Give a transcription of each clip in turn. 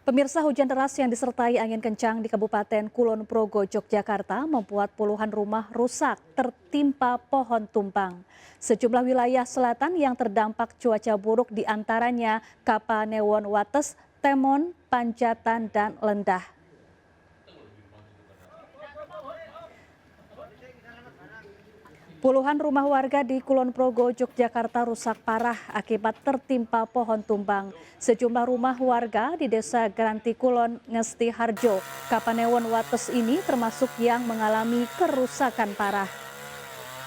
Pemirsa, hujan deras yang disertai angin kencang di Kabupaten Kulon Progo, Yogyakarta membuat puluhan rumah rusak tertimpa pohon tumbang. Sejumlah wilayah selatan yang terdampak cuaca buruk diantaranya Kapanewon Wates, Temon, Pancatan, dan Lendah. Puluhan rumah warga di Kulon Progo, Yogyakarta rusak parah akibat tertimpa pohon tumbang. Sejumlah rumah warga di Desa Granti Kulon, Ngesti Harjo, Kapanewon Wates ini termasuk yang mengalami kerusakan parah.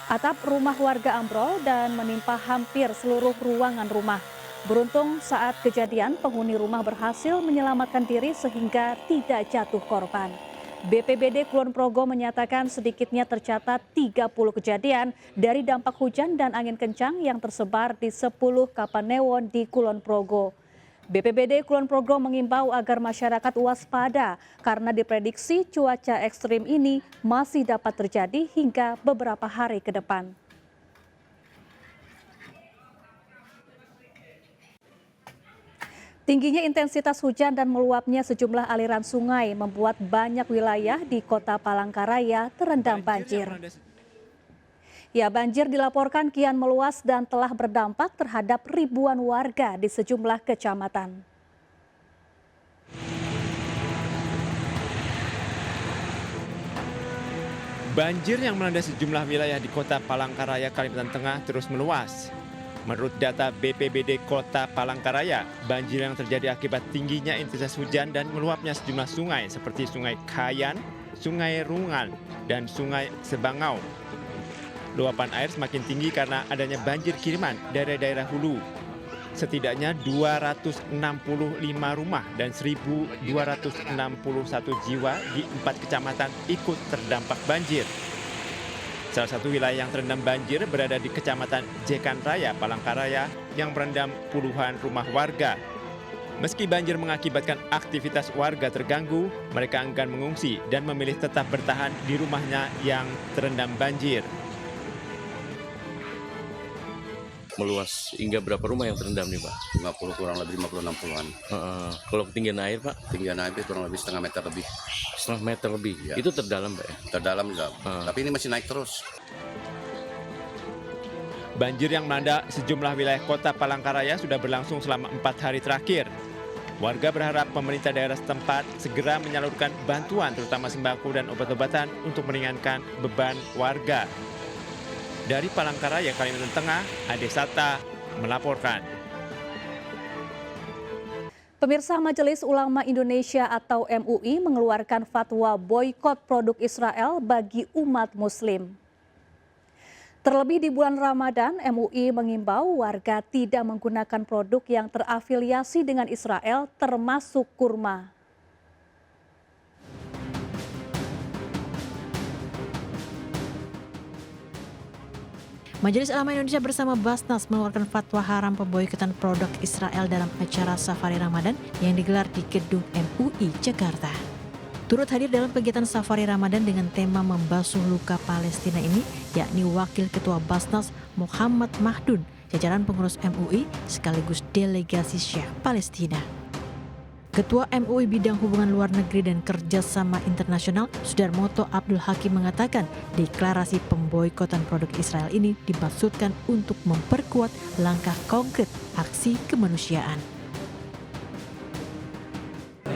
Atap rumah warga ambrol dan menimpa hampir seluruh ruangan rumah. Beruntung saat kejadian penghuni rumah berhasil menyelamatkan diri sehingga tidak jatuh korban. BPBD Kulon Progo menyatakan sedikitnya tercatat 30 kejadian dari dampak hujan dan angin kencang yang tersebar di 10 Kapanewon di Kulon Progo. BPBD Kulon Progo mengimbau agar masyarakat waspada karena diprediksi cuaca ekstrim ini masih dapat terjadi hingga beberapa hari ke depan. Tingginya intensitas hujan dan meluapnya sejumlah aliran sungai membuat banyak wilayah di Kota Palangkaraya terendam banjir. Banjir dilaporkan kian meluas dan telah berdampak terhadap ribuan warga di sejumlah kecamatan. Banjir yang melanda sejumlah wilayah di Kota Palangkaraya, Kalimantan Tengah terus meluas. Menurut data BPBD Kota Palangkaraya, banjir yang terjadi akibat tingginya intensitas hujan dan meluapnya sejumlah sungai seperti Sungai Kayan, Sungai Rungan, dan Sungai Sebangau. Luapan air semakin tinggi karena adanya banjir kiriman dari daerah hulu. Setidaknya 265 rumah dan 1.261 jiwa di 4 kecamatan ikut terdampak banjir. Salah satu wilayah yang terendam banjir berada di Kecamatan Jekan Raya, Palangkaraya yang merendam puluhan rumah warga. Meski banjir mengakibatkan aktivitas warga terganggu, mereka enggan mengungsi dan memilih tetap bertahan di rumahnya yang terendam banjir. Meluas hingga berapa rumah yang terendam nih Pak? 50 kurang lebih 50-60-an. Kalau ketinggian air Pak? Ketinggian air kurang lebih setengah meter lebih. Setengah meter lebih? Ya. Itu terdalam Pak ya? Terdalam enggak, tapi ini masih naik terus. Banjir yang melanda sejumlah wilayah Kota Palangkaraya sudah berlangsung selama 4 hari terakhir. Warga berharap pemerintah daerah setempat segera menyalurkan bantuan terutama sembako dan obat-obatan untuk meringankan beban warga. Dari Palangkaraya, Kalimantan Tengah, Ade Sata melaporkan. Pemirsa, Majelis Ulama Indonesia atau MUI mengeluarkan fatwa boikot produk Israel bagi umat Muslim. Terlebih di bulan Ramadan, MUI mengimbau warga tidak menggunakan produk yang terafiliasi dengan Israel termasuk kurma. Majelis Ulama Indonesia bersama Basnas mengeluarkan fatwa haram pemboikotan produk Israel dalam acara Safari Ramadan yang digelar di Gedung MUI Jakarta. Turut hadir dalam kegiatan Safari Ramadan dengan tema membasuh luka Palestina ini, yakni Wakil Ketua Basnas Muhammad Mahdun, jajaran pengurus MUI sekaligus delegasi Syekh Palestina. Ketua MUI Bidang Hubungan Luar Negeri dan Kerjasama Internasional Sudarmoto Abdul Hakim mengatakan deklarasi pemboikotan produk Israel ini dimaksudkan untuk memperkuat langkah konkret aksi kemanusiaan.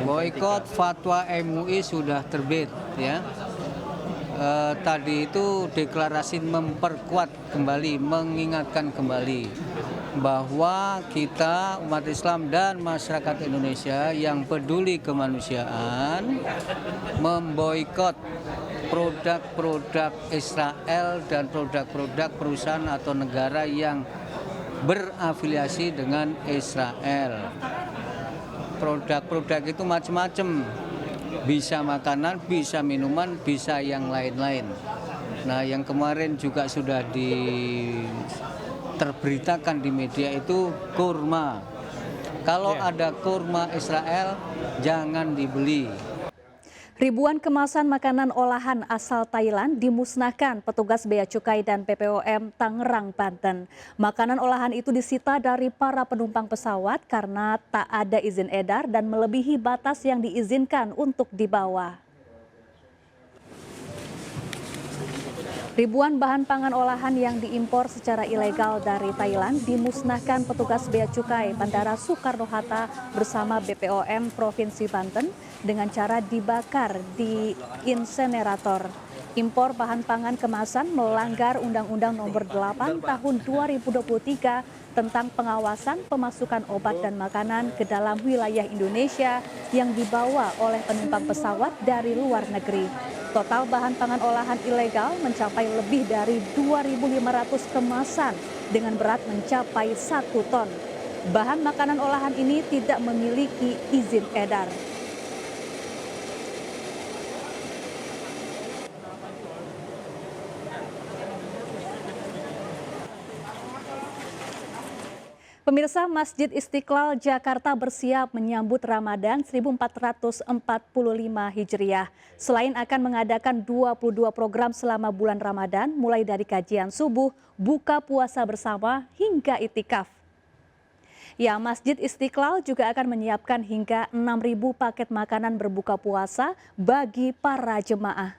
Boikot fatwa MUI sudah terbit ya. Tadi itu deklarasi memperkuat kembali, mengingatkan kembali bahwa kita umat Islam dan masyarakat Indonesia yang peduli kemanusiaan memboikot produk-produk Israel dan produk-produk perusahaan atau negara yang berafiliasi dengan Israel. Produk-produk itu macam-macam, bisa makanan, bisa minuman, bisa yang lain-lain. Nah, yang kemarin juga sudah terberitakan di media itu kurma. Kalau ada kurma Israel, jangan dibeli. Ribuan kemasan makanan olahan asal Thailand dimusnahkan petugas Bea Cukai dan BPOM Tangerang, Banten. Makanan olahan itu disita dari para penumpang pesawat karena tak ada izin edar dan melebihi batas yang diizinkan untuk dibawa. Ribuan bahan pangan olahan yang diimpor secara ilegal dari Thailand dimusnahkan petugas Bea Cukai Bandara Soekarno-Hatta bersama BPOM Provinsi Banten dengan cara dibakar di insenerator. Impor bahan pangan kemasan melanggar Undang-Undang Nomor 8 Tahun 2023 tentang pengawasan pemasukan obat dan makanan ke dalam wilayah Indonesia yang dibawa oleh penumpang pesawat dari luar negeri. Total bahan pangan olahan ilegal mencapai lebih dari 2.500 kemasan dengan berat mencapai 1 ton. Bahan makanan olahan ini tidak memiliki izin edar. Pemirsa, Masjid Istiqlal Jakarta bersiap menyambut Ramadan 1445 Hijriah. Selain akan mengadakan 22 program selama bulan Ramadan, mulai dari kajian subuh, buka puasa bersama, hingga itikaf. Ya, Masjid Istiqlal juga akan menyiapkan hingga 6.000 paket makanan berbuka puasa bagi para jemaah.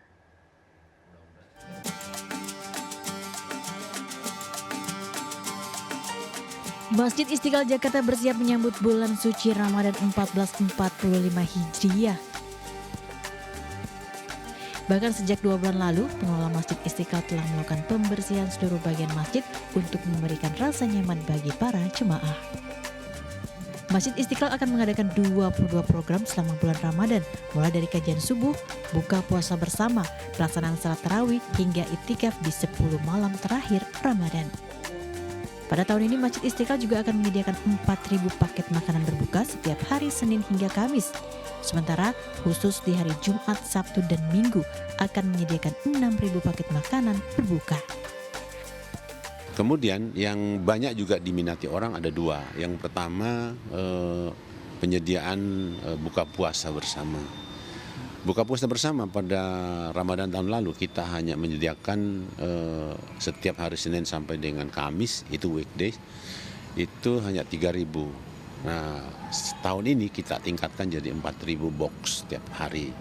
Masjid Istiqlal Jakarta bersiap menyambut bulan suci Ramadan 1445 Hijriah. Bahkan sejak 2 bulan lalu, pengelola Masjid Istiqlal telah melakukan pembersihan seluruh bagian masjid untuk memberikan rasa nyaman bagi para jemaah. Masjid Istiqlal akan mengadakan 22 program selama bulan Ramadan, mulai dari kajian subuh, buka puasa bersama, pelaksanaan salat tarawih, hingga itikaf di 10 malam terakhir Ramadan. Pada tahun ini Masjid Istiqlal juga akan menyediakan 4.000 paket makanan berbuka setiap hari Senin hingga Kamis. Sementara khusus di hari Jumat, Sabtu, dan Minggu akan menyediakan 6.000 paket makanan berbuka. Kemudian yang banyak juga diminati orang ada 2. Yang pertama penyediaan buka puasa bersama. Buka puasa bersama pada Ramadan tahun lalu kita hanya menyediakan setiap hari Senin sampai dengan Kamis, itu weekdays, itu hanya 3.000. Nah, tahun ini kita tingkatkan jadi 4.000 box setiap hari.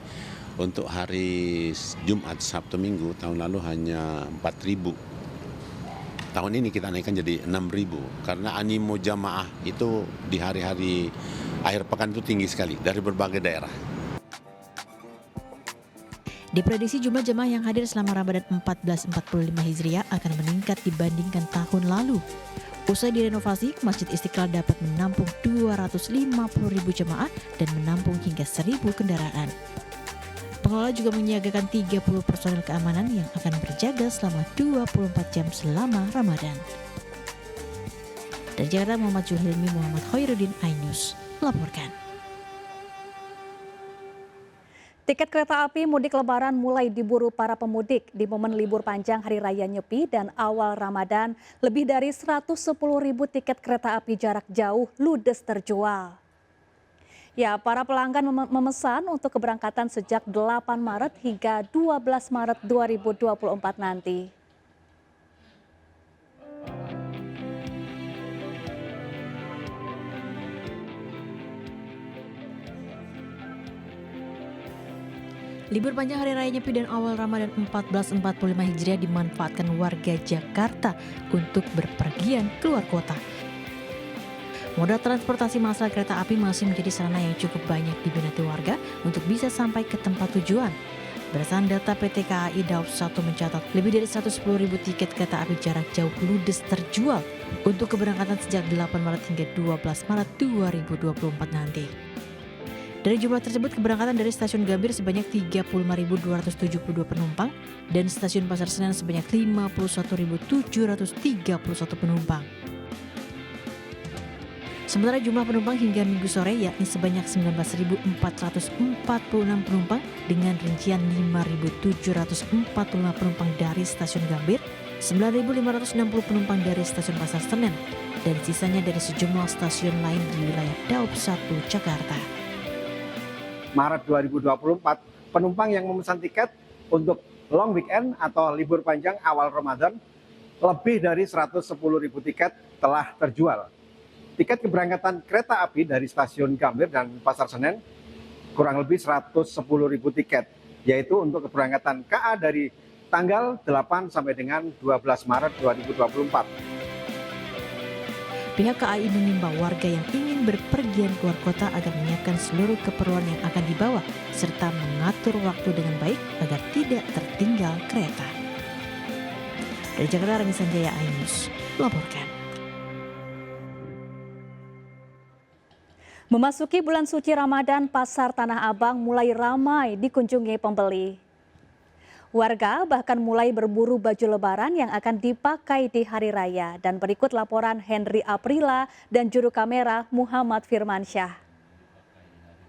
Untuk hari Jumat, Sabtu, Minggu tahun lalu hanya 4.000. Tahun ini kita naikkan jadi 6.000 karena animo jamaah itu di hari-hari akhir pekan itu tinggi sekali dari berbagai daerah. Diprediksi jumlah jemaah yang hadir selama Ramadan 1445 Hijriah akan meningkat dibandingkan tahun lalu. Usai direnovasi, Masjid Istiqlal dapat menampung 250.000 jemaah dan menampung hingga 1.000 kendaraan. Pengelola juga menyiagakan 30 personel keamanan yang akan berjaga selama 24 jam selama Ramadan. Dari Jakarta, Muhammad Julhilmi, Muhammad Khairuddin, iNews melaporkan. Tiket kereta api mudik lebaran mulai diburu para pemudik di momen libur panjang Hari Raya Nyepi dan awal Ramadan. Lebih dari 110.000 tiket kereta api jarak jauh ludes terjual. Ya, para pelanggan memesan untuk keberangkatan sejak 8 Maret hingga 12 Maret 2024 nanti. Libur panjang Hari Raya Nyepi dan awal Ramadan 1445 Hijriah dimanfaatkan warga Jakarta untuk berpergian keluar kota. Moda transportasi massal kereta api masih menjadi sarana yang cukup banyak diminati warga untuk bisa sampai ke tempat tujuan. Berdasarkan data PT KAI Daob 1 mencatat lebih dari 110.000 tiket kereta api jarak jauh ludes terjual untuk keberangkatan sejak 8 Maret hingga 12 Maret 2024 nanti. Dari jumlah tersebut, keberangkatan dari stasiun Gambir sebanyak 35.272 penumpang dan stasiun Pasar Senen sebanyak 51.731 penumpang. Sementara jumlah penumpang hingga Minggu sore yakni sebanyak 19.446 penumpang dengan rincian 5.745 penumpang dari stasiun Gambir, 9.560 penumpang dari stasiun Pasar Senen, dan sisanya dari sejumlah stasiun lain di wilayah Daob 1 Jakarta. Maret 2024 penumpang yang memesan tiket untuk long weekend atau libur panjang awal Ramadan, lebih dari 110.000 tiket telah terjual. Tiket keberangkatan kereta api dari stasiun Gambir dan Pasar Senen kurang lebih 110.000 tiket, yaitu untuk keberangkatan KA dari tanggal 8 sampai dengan 12 Maret 2024. Pihak KAI mengimbau warga yang ingin berpergian keluar kota agar menyiapkan seluruh keperluan yang akan dibawa serta mengatur waktu dengan baik agar tidak tertinggal kereta. Dari Jakarta, Rani Sanjaya, iNews melaporkan. Memasuki bulan suci Ramadan, Pasar Tanah Abang mulai ramai dikunjungi pembeli. Warga bahkan mulai berburu baju lebaran yang akan dipakai di hari raya. Dan berikut laporan Henry Aprila dan juru kamera Muhammad Firmansyah.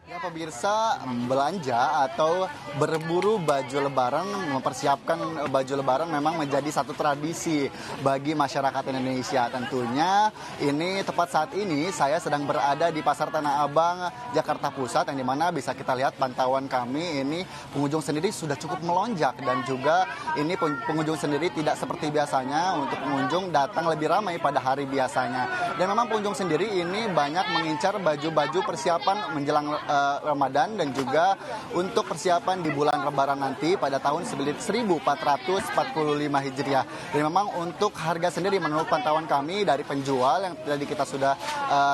Ya pemirsa, belanja atau berburu baju lebaran, mempersiapkan baju lebaran memang menjadi satu tradisi bagi masyarakat Indonesia. Tentunya ini tepat saat ini saya sedang berada di Pasar Tanah Abang, Jakarta Pusat, yang dimana bisa kita lihat pantauan kami ini pengunjung sendiri sudah cukup melonjak. Dan juga ini pengunjung sendiri tidak seperti biasanya, untuk pengunjung datang lebih ramai pada hari biasanya. Dan memang pengunjung sendiri ini banyak mengincar baju-baju persiapan menjelang Ramadan dan juga untuk persiapan di bulan Lebaran nanti pada tahun 1445 Hijriah. Dan memang untuk harga sendiri menurut pantauan kami dari penjual yang tadi kita sudah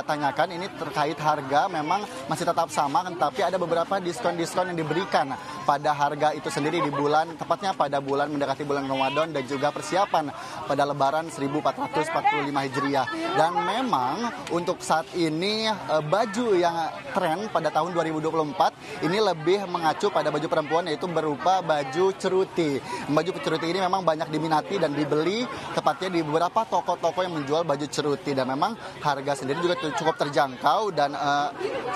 tanyakan, ini terkait harga memang masih tetap sama, tapi ada beberapa diskon-diskon yang diberikan pada harga itu sendiri di bulan, tepatnya pada bulan mendekati bulan Ramadan dan juga persiapan pada Lebaran 1445 Hijriah. Dan memang untuk saat ini baju yang tren pada tahun 2024 ini lebih mengacu pada baju perempuan, yaitu berupa baju ceruti. Baju ceruti ini memang banyak diminati dan dibeli tepatnya di beberapa toko-toko yang menjual baju ceruti, dan memang harga sendiri juga cukup terjangkau. Dan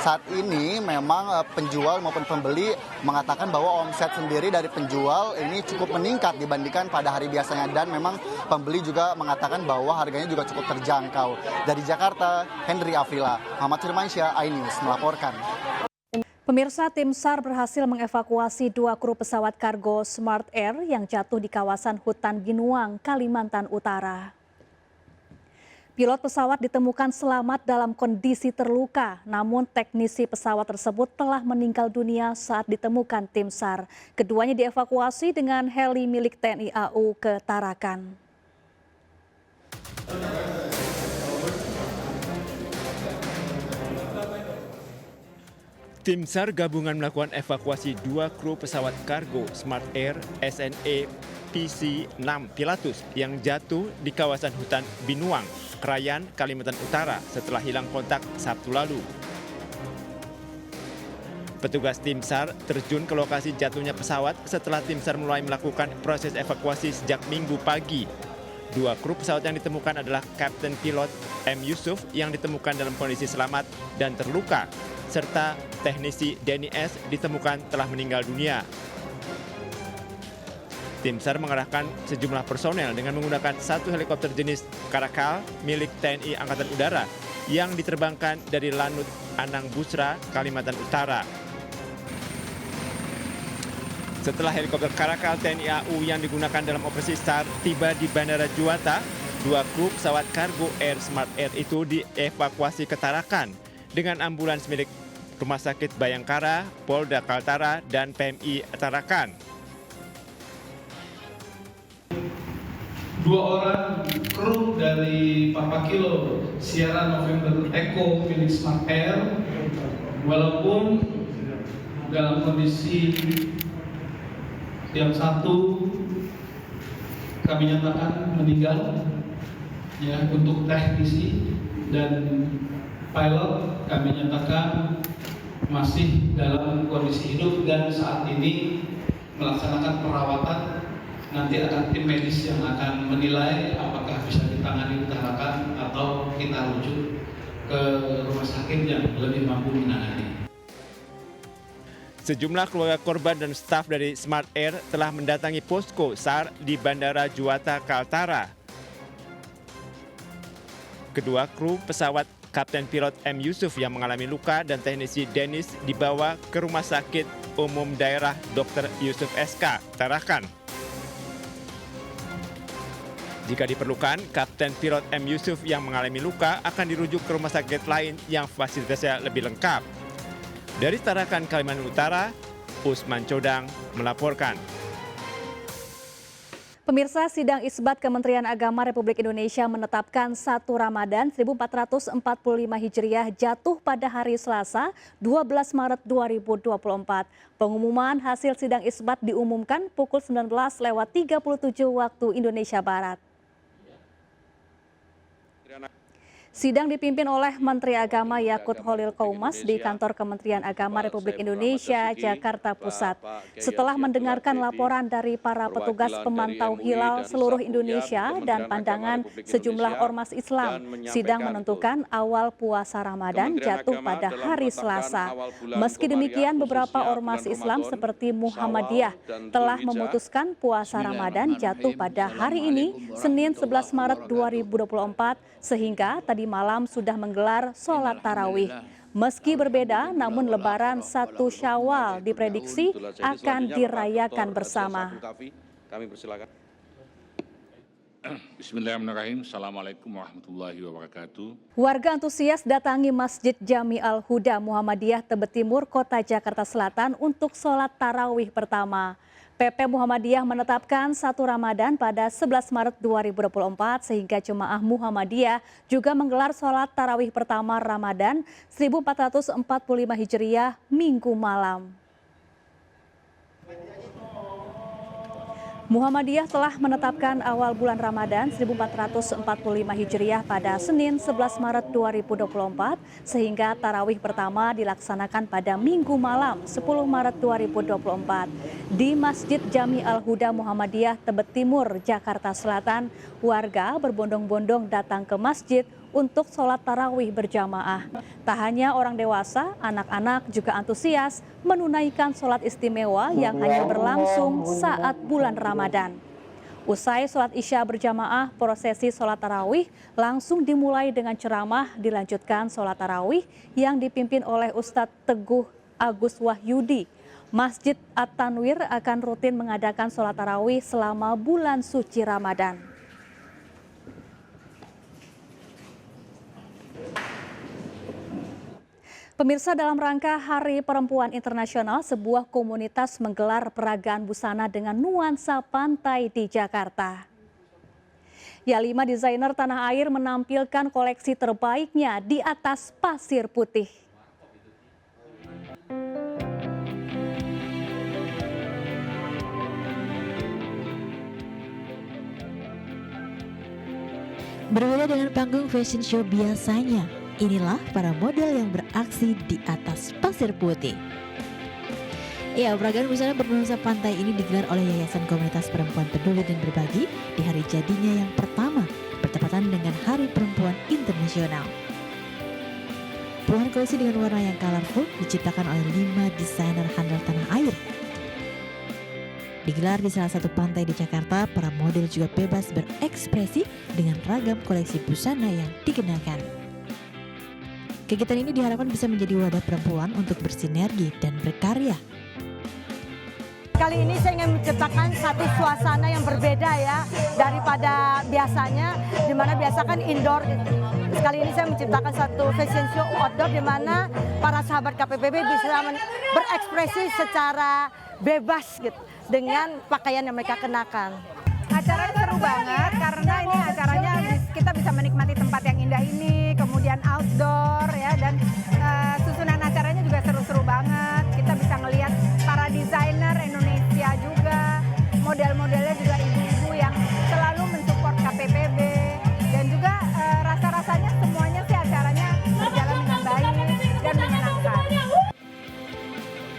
saat ini memang penjual maupun pembeli mengatakan bahwa omset sendiri dari penjual ini cukup meningkat dibandingkan pada hari biasanya, dan memang pembeli juga mengatakan bahwa harganya juga cukup terjangkau. Dari Jakarta, Henry Afrila, Muhammad Firmansyah, iNews melaporkan. Pemirsa, tim SAR berhasil mengevakuasi 2 kru pesawat kargo Smart Air yang jatuh di kawasan hutan Binuang, Kalimantan Utara. Pilot pesawat ditemukan selamat dalam kondisi terluka, namun teknisi pesawat tersebut telah meninggal dunia saat ditemukan tim SAR. Keduanya dievakuasi dengan heli milik TNI AU ke Tarakan. Tim SAR gabungan melakukan evakuasi 2 kru pesawat kargo Smart Air SNE PC-6 Pilatus yang jatuh di kawasan hutan Binuang, Krayan, Kalimantan Utara setelah hilang kontak Sabtu lalu. Petugas tim SAR terjun ke lokasi jatuhnya pesawat setelah tim SAR mulai melakukan proses evakuasi sejak Minggu pagi. 2 kru pesawat yang ditemukan adalah Kapten Pilot M. Yusuf yang ditemukan dalam kondisi selamat dan terluka, serta teknisi Denny S. ditemukan telah meninggal dunia. Tim SAR mengerahkan sejumlah personel dengan menggunakan 1 helikopter jenis Karakal milik TNI Angkatan Udara yang diterbangkan dari Lanut Anang Busra, Kalimantan Utara. Setelah helikopter Karakal TNI AU yang digunakan dalam operasi SAR tiba di Bandara Juwata, 2 kru pesawat kargo Air Smart Air itu dievakuasi ke Tarakan dengan ambulans milik Rumah Sakit Bayangkara, Polda Kaltara, dan PMI Tarakan. 2 orang kru dari Papa Kilo Sierra November Echo milik Smart Air, walaupun dalam kondisi yang satu kami nyatakan meninggal, ya, untuk teknisi, dan pilot kami nyatakan masih dalam kondisi hidup dan saat ini melaksanakan perawatan. Nanti akan tim medis yang akan menilai apakah bisa ditangani di Tarakan atau kita rujuk ke rumah sakit yang lebih mampu menangani. Sejumlah keluarga korban dan staf dari Smart Air telah mendatangi posko SAR di Bandara Juwata, Kaltara. Kedua kru pesawat Kapten Pilot M. Yusuf yang mengalami luka dan teknisi Dennis dibawa ke Rumah Sakit Umum Daerah Dr. Yusuf SK, Tarakan. Jika diperlukan, Kapten Pilot M. Yusuf yang mengalami luka akan dirujuk ke rumah sakit lain yang fasilitasnya lebih lengkap. Dari Tarakan, Kalimantan Utara, Usman Codang melaporkan. Pemirsa, sidang isbat Kementerian Agama Republik Indonesia menetapkan 1 Ramadan 1445 Hijriah jatuh pada hari Selasa 12 Maret 2024. Pengumuman hasil sidang isbat diumumkan pukul 19:37 waktu Indonesia Barat. Sidang dipimpin oleh Menteri Agama Yakut Holil Qoumas di kantor Kementerian Agama Republik Indonesia, Jakarta Pusat. Setelah mendengarkan laporan dari para petugas pemantau hilal seluruh Indonesia dan pandangan sejumlah ormas Islam, sidang menentukan awal puasa Ramadan jatuh pada hari Selasa. Meski demikian, beberapa ormas Islam seperti Muhammadiyah telah memutuskan puasa Ramadan jatuh pada hari ini, Senin 11 Maret 2024, sehingga tadi malam sudah menggelar sholat tarawih. Meski berbeda, namun Lebaran 1 Syawal diprediksi akan dirayakan bersama. Kami persilakan. Bismillahirrahmanirrahim. Assalamualaikum warahmatullahi wabarakatuh. Warga antusias datangi Masjid Jami Al-Huda Muhammadiyah Tebet Timur, Kota Jakarta Selatan untuk sholat tarawih pertama. PP Muhammadiyah menetapkan 1 Ramadan pada 11 Maret 2024 sehingga jemaah Muhammadiyah juga menggelar sholat tarawih pertama Ramadan 1445 Hijriah Minggu malam. Muhammadiyah telah menetapkan awal bulan Ramadan 1445 Hijriah pada Senin 11 Maret 2024 sehingga tarawih pertama dilaksanakan pada Minggu malam 10 Maret 2024 di Masjid Jami Al-Huda Muhammadiyah Tebet Timur, Jakarta Selatan. Warga berbondong-bondong datang ke masjid untuk sholat tarawih berjamaah. Tak hanya orang dewasa, anak-anak juga antusias menunaikan sholat istimewa yang hanya berlangsung saat bulan Ramadan. Usai sholat Isya berjamaah, prosesi sholat tarawih langsung dimulai dengan ceramah, dilanjutkan sholat tarawih yang dipimpin oleh Ustadz Teguh Agus Wahyudi. Masjid At-Tanwir akan rutin mengadakan sholat tarawih selama bulan suci Ramadan. Pemirsa, dalam rangka Hari Perempuan Internasional, sebuah komunitas menggelar peragaan busana dengan nuansa pantai di Jakarta. Ya, 5 desainer tanah air menampilkan koleksi terbaiknya di atas pasir putih. Berbeda dengan panggung fashion show biasanya, inilah para model yang beraksi di atas pasir putih. Ya, peragaan busana bernuansa pantai ini digelar oleh Yayasan Komunitas Perempuan Peduli dan Berbagi di hari jadinya yang pertama, bertepatan dengan Hari Perempuan Internasional. Puluhan koleksi dengan warna yang colorful diciptakan oleh 5 desainer handal tanah air. Digelar di salah satu pantai di Jakarta, para model juga bebas berekspresi dengan ragam koleksi busana yang dikenakan. Kegiatan ini diharapkan bisa menjadi wadah perempuan untuk bersinergi dan berkarya. Kali ini saya ingin menciptakan satu suasana yang berbeda ya daripada biasanya, di mana biasa kan indoor. Kali ini saya menciptakan satu fashion show outdoor di mana para sahabat KPPB bisa berekspresi secara bebas gitu dengan pakaian yang mereka kenakan. Acaranya seru banget karena ini acaranya kita bisa menikmati tempat yang indah ini, kemudian outdoor ya, dan susunan acaranya juga seru-seru banget. Kita bisa ngelihat para desainer Indonesia juga, model-modelnya juga ibu-ibu yang selalu mensupport KPPB, dan juga rasa-rasanya semuanya sih acaranya berjalan dengan baik dan menyenangkan.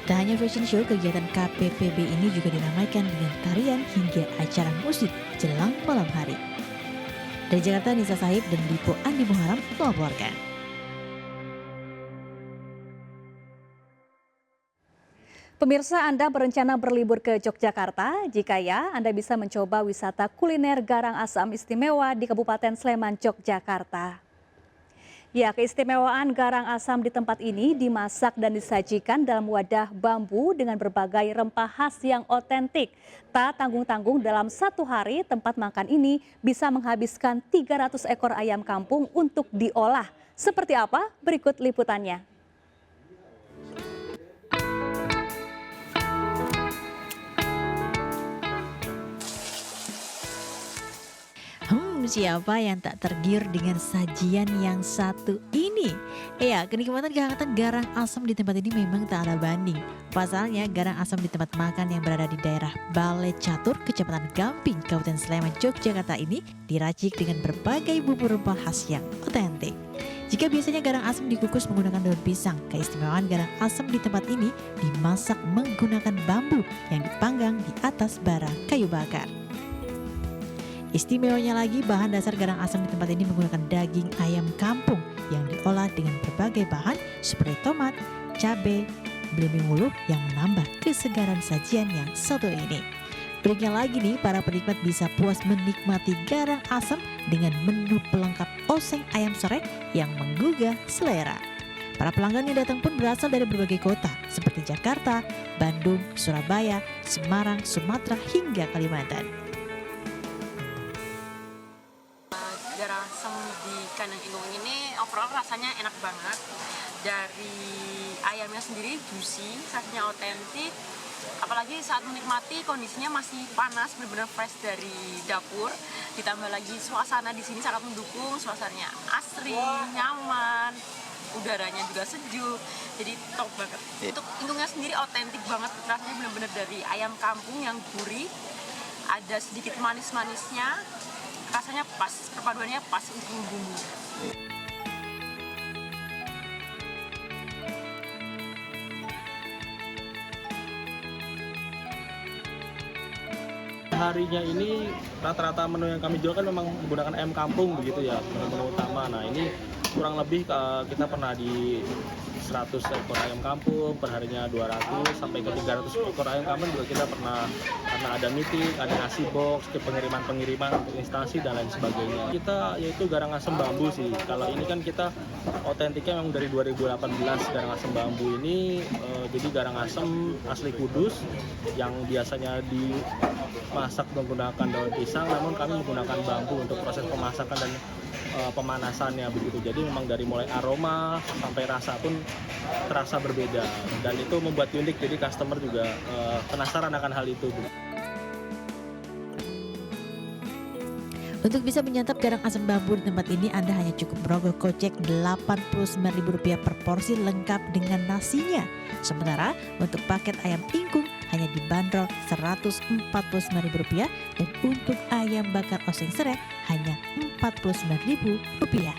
Tak hanya fashion show, kegiatan KPPB ini juga diramaikan dengan tarian hingga acara musik jelang malam hari. Dari Jakarta, Nisa Sahib dan Lipo Andi Muharam melaporkan. Pemirsa, Anda berencana berlibur ke Yogyakarta? Jika ya, Anda bisa mencoba wisata kuliner Garang Asam Istimewa di Kabupaten Sleman, Yogyakarta. Ya, keistimewaan garang asam di tempat ini dimasak dan disajikan dalam wadah bambu dengan berbagai rempah khas yang otentik. Tak tanggung-tanggung dalam 1 hari tempat makan ini bisa menghabiskan 300 ekor ayam kampung untuk diolah. Seperti apa? Berikut liputannya. Siapa yang tak tergiur dengan sajian yang satu ini? Ya, kenikmatan kehangatan garang asam di tempat ini memang tak ada banding. Pasalnya, garang asam di tempat makan yang berada di daerah Balai Catur, Kecamatan Gamping, Kabupaten Sleman, Yogyakarta ini diracik dengan berbagai bumbu rempah khas yang otentik. Jika biasanya garang asam dikukus menggunakan daun pisang, keistimewaan garang asam di tempat ini dimasak menggunakan bambu yang dipanggang di atas bara kayu bakar. Istimewanya lagi, bahan dasar garang asam di tempat ini menggunakan daging ayam kampung yang diolah dengan berbagai bahan seperti tomat, cabai, belimbing wuluh yang menambah kesegaran sajian yang satu ini. Berikutnya lagi nih, para penikmat bisa puas menikmati garang asam dengan menu pelengkap oseng ayam sereh yang menggugah selera. Para pelanggan yang datang pun berasal dari berbagai kota seperti Jakarta, Bandung, Surabaya, Semarang, Sumatera hingga Kalimantan. Garang asam di kandang ingkung ini overall rasanya enak banget. Dari ayamnya sendiri juicy, rasanya otentik. Apalagi saat menikmati kondisinya masih panas, benar-benar fresh dari dapur. Ditambah lagi suasana di sini sangat mendukung, suasananya asri, nyaman, udaranya juga sejuk. Jadi top banget. Untuk ingkungnya sendiri otentik banget, rasanya benar-benar dari ayam kampung yang gurih. Ada sedikit manis-manisnya. Rasanya pas, perpaduannya pas untuk bumbu. Harinya ini rata-rata menu yang kami jual kan memang menggunakan ayam kampung begitu ya, menu utama. Nah ini kurang lebih kita pernah di 100 ekor ayam kampung, perharinya 200 sampai ke 300 ekor ayam kampung juga kita pernah, karena ada meeting, ada nasi box, pengiriman untuk instansi dan lain sebagainya. Kita yaitu garang asam bambu sih. Kalau ini kan kita otentiknya memang dari 2018 garang asam bambu ini, jadi garang asam asli Kudus yang biasanya dimasak menggunakan daun pisang, namun kami menggunakan bambu untuk proses pemasakan dan pemanasannya begitu. Jadi memang dari mulai aroma sampai rasa pun terasa berbeda dan itu membuat unik, jadi customer juga penasaran akan hal itu. Untuk bisa menyantap garang asam bambu di tempat ini, Anda hanya cukup merogoh kocek Rp89.000 per porsi lengkap dengan nasinya. Sementara untuk paket ayam ingkung hanya dibanderol Rp149.000 dan untuk ayam bakar oseng sereh hanya Rp49.000.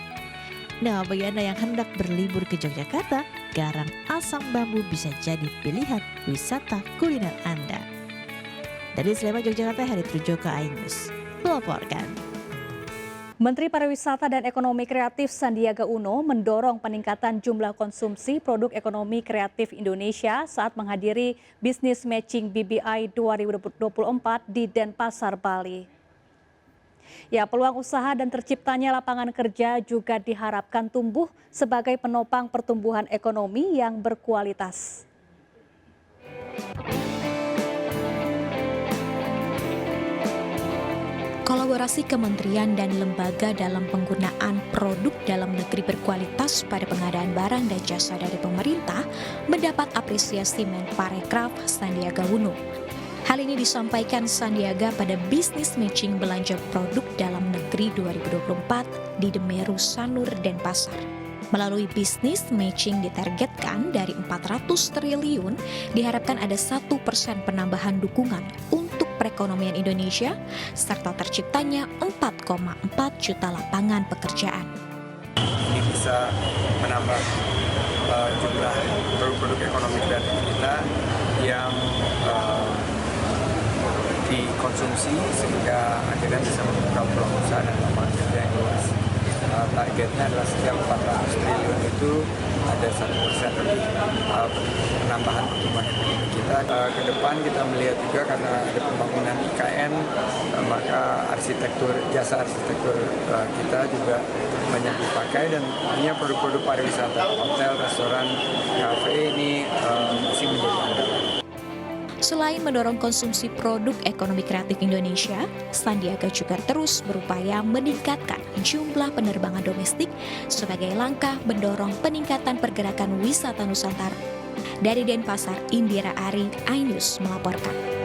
Nah, bagi Anda yang hendak berlibur ke Yogyakarta, garang asam bambu bisa jadi pilihan wisata kuliner Anda. Dari Sleman, Yogyakarta, Heri Trujoka, Ainus melaporkan. Menteri Pariwisata dan Ekonomi Kreatif Sandiaga Uno mendorong peningkatan jumlah konsumsi produk ekonomi kreatif Indonesia saat menghadiri Business Matching BBI 2024 di Denpasar, Bali. Ya, peluang usaha dan terciptanya lapangan kerja juga diharapkan tumbuh sebagai penopang pertumbuhan ekonomi yang berkualitas. Kolaborasi kementerian dan lembaga dalam penggunaan produk dalam negeri berkualitas pada pengadaan barang dan jasa dari pemerintah mendapat apresiasi Menparekraf Sandiaga Uno. Hal ini disampaikan Sandiaga pada Business Matching Belanja Produk Dalam Negeri 2024 di Demeru Sanur, Denpasar. Melalui Business Matching ditargetkan dari 400 triliun diharapkan ada 1% penambahan dukungan untuk perekonomian Indonesia serta terciptanya 4,4 juta lapangan pekerjaan. Ini bisa menambah jumlah produk-produk ekonomi kreatif kita yang dikonsumsi sehingga akhirnya bisa membuka peluang usaha dan lapangan kerja yang luas. Targetnya adalah setiap 400 triliun itu ada 1% penambahan pertumbuhan ekonomi kita. Ke depan kita melihat juga karena ada pembangunan IKN, maka jasa arsitektur kita juga banyak dipakai dan tentunya produk-produk pariwisata, hotel, restoran, kafe ini masih menjadi andalan. Selain mendorong konsumsi produk ekonomi kreatif Indonesia, Sandiaga juga terus berupaya meningkatkan jumlah penerbangan domestik sebagai langkah mendorong peningkatan pergerakan wisata Nusantara. Dari Denpasar, Indira Ari, iNews melaporkan.